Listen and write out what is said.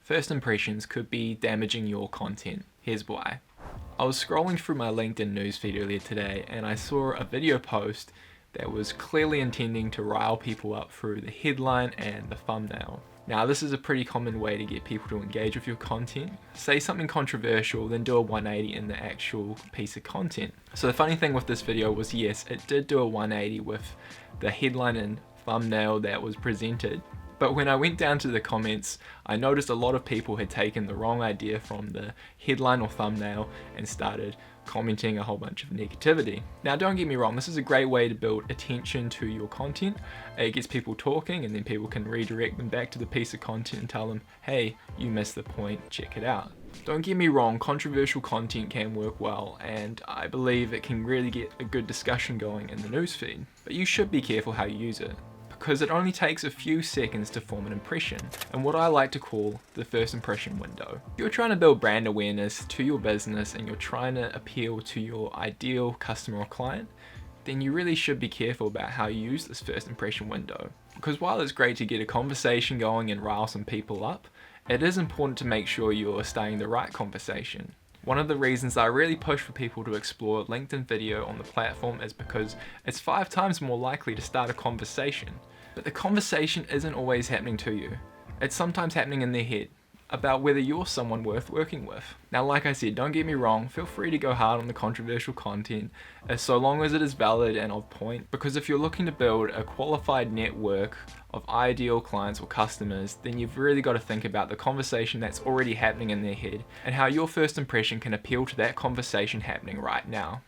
First impressions could be damaging your content. Here's why. I was scrolling through my LinkedIn newsfeed earlier today and I saw a video post that was clearly intending to rile people up through the headline and the thumbnail. Now, this is a pretty common way to get people to engage with your content. Say something controversial, then do a 180 in the actual piece of content. So the funny thing with this video was, yes, it did do a 180 with the headline and thumbnail that was presented. But when I went down to the comments, I noticed a lot of people had taken the wrong idea from the headline or thumbnail and started commenting a whole bunch of negativity. Now, don't get me wrong, this is a great way to build attention to your content. It gets people talking and then people can redirect them back to the piece of content and tell them, hey, you missed the point, check it out. Don't get me wrong, controversial content can work well, and I believe it can really get a good discussion going in the newsfeed. But you should be careful how you use it, because it only takes a few seconds to form an impression, and what I like to call the first impression window. If you're trying to build brand awareness to your business and you're trying to appeal to your ideal customer or client, then you really should be careful about how you use this first impression window. Because while it's great to get a conversation going and rile some people up, it is important to make sure you're starting the right conversation. One of the reasons I really push for people to explore LinkedIn video on the platform is because it's 5 times more likely to start a conversation. But the conversation isn't always happening to you. It's sometimes happening in their head about whether you're someone worth working with. Now, like I said, don't get me wrong, feel free to go hard on the controversial content so long as it is valid and of point, because if you're looking to build a qualified network of ideal clients or customers, then you've really got to think about the conversation that's already happening in their head and how your first impression can appeal to that conversation happening right now.